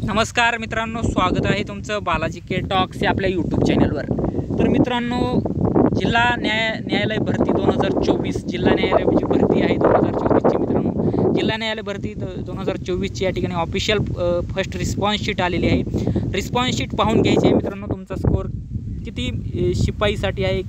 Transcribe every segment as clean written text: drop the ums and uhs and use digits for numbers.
नमस्कार मित्रांनो, स्वागत आहे तुमचं बालाजी के टॉक्स या आपल्या यूट्यूब चॅनलवर। तर मित्रांनो, न्यायालय भरती 2024 जिल्हा न्यायालयाची भरती आहे 2024ची। मित्रांनो, जिल्हा न्यायालय भरती 2024ची या ठिकाणी ऑफिशियल फर्स्ट रिस्पॉन्स शीट आलेली आहे। रिस्पॉन्स शीट पाहून घ्यायची आहे मित्रांनो। तुमचा स्कोर किती शिपाईसाठी आहे,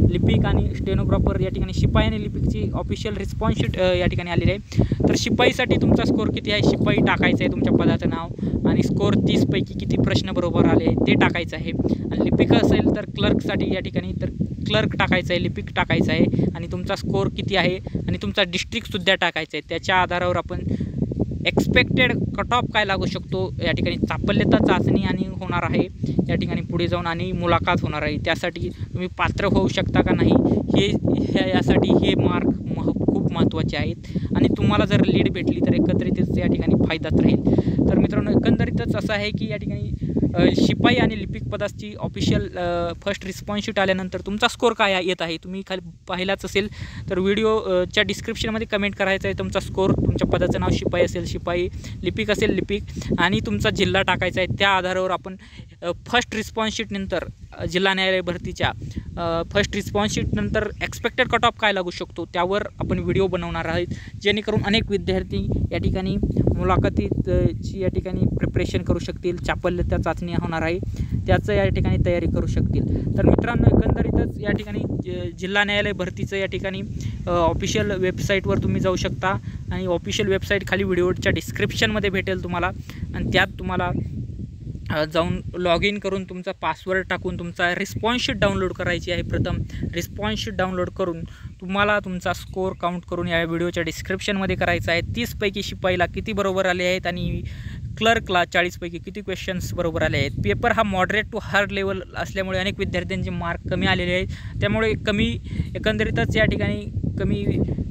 लिपिक आणि स्टेनोग्राफर या ठिकाणी शिपाई आणि लिपिकची ऑफिशियल रिस्पॉन्स शीट या ठिकाणी आलेली आहे। तर शिपाईसाठी तुमचा स्कोर किती आहे, शिपाई टाकायचं आहे तुमच्या पदाचं नाव आणि स्कोर 30 पैकी किती प्रश्न बरोबर आले ते टाकायचं आहे। आणि लिपिक असेल तर क्लर्कसाठी या ठिकाणी तर क्लर्क टाकायचं आहे, लिपिक टाकायचं आहे आणि तुमचा स्कोर किती आहे आणि तुमचा डिस्ट्रिक्टसुद्धा टाकायचा आहे। त्याच्या आधारावर आपण एक्सपेक्टेड कट ऑफ काय लागू शकतो या ठिकाणी चापल्यता चाचणी आणि होणार आहे या ठिकाणी पुढे जाऊन आणि मुलाखत होणार आहे। त्यासाठी तुम्ही पात्र होऊ शकता का नाही हे यासाठी हे मार्क खूप महत्त्वाचे आहेत आणि तुम्हाला जर लीड भेटली तर एकत्रितच या ठिकाणी फायदाच राहील। तर मित्रांनो, एकंदरीतच असं आहे की या ठिकाणी शिपाई आणि लिपिक पदाची ऑफिशियल फर्स्ट रिस्पॉन्स शीट आल्यानंतर तुमचा स्कोर काय येत आहे तुम्ही खाली पाहिलाच असेल तर व्हिडिओच्या डिस्क्रिप्शनमध्ये कमेंट करायचं आहे तुमचा स्कोर, तुमच्या पदाचं नाव शिपाई असेल शिपाई, लिपिक असेल लिपिक आणि तुमचा जिल्हा टाकायचा आहे। त्या आधारावर आपण फर्स्ट रिस्पॉन्स शीटनंतर जिल्हा न्यायालय भरतीच्या फर्स्ट रिस्पॉन्स शीटनंतर एक्सपेक्टेड कट ऑफ काय लागू शकतो त्यावर आपण व्हिडिओ बनवणार आहोत, जेणेकरून अनेक विद्यार्थी या ठिकाणी मुलाखतीची या ठिकाणी प्रिपरेशन करू शकतील, चापल्यता चाचणी होणार आहे त्याचं या ठिकाणी तयारी करू शकतील। तर मित्रांनो, एकंदरीतच या ठिकाणी जिल्हा न्यायालय भरतीचं या ठिकाणी ऑफिशियल वेबसाईटवर तुम्ही जाऊ शकता आणि ऑफिशियल वेबसाईट खाली व्हिडिओच्या डिस्क्रिप्शनमध्ये भेटेल तुम्हाला आणि त्यात तुम्हाला जाऊन लॉग इन करून तुमचा पासवर्ड टाकून तुमचा रिस्पॉन्स शीट डाउनलोड करायची आहे। प्रथम रिस्पॉन्स शीट डाउनलोड करून तुम्हाला तुमचा स्कोर काउंट करून या व्हिडिओच्या डिस्क्रिप्शनमध्ये करायचा आहे। 30 पैकी शिपाईला किती बरोबर आले आहेत आणि क्लर्कला 40 पैकी किती क्वेश्चन्स बरोबर आले आहेत। पेपर हा मॉडरेट टू हार्ड लेवल असल्यामुळे अनेक विद्यार्थ्यांचे मार्क कमी आलेले आहेत, त्यामुळे एकंदरीतच या ठिकाणी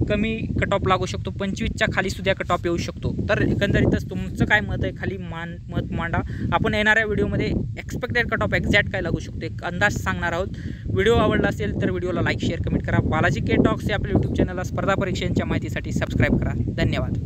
कमी कट ऑफ लागू शकतो, 25च्या खालीसुद्धा कट ऑफ येऊ शकतो। तर एकंदरीतच तुमचं काय मत आहे खाली मत मांडा। आपण येणाऱ्या व्हिडिओमध्ये एक्सपेक्टेड कट ऑफ एक्झॅक्ट काय लागू शकतो एक अंदाज सांगणार आहोत। व्हिडिओ आवडला असेल तर व्हिडिओला लाईक शेअर कमेंट करा। बालाजी के टॉक्स या आपल्या यूट्यूब चॅनलला स्पर्धा परीक्षांच्या माहितीसाठी सबस्क्राईब करा। धन्यवाद।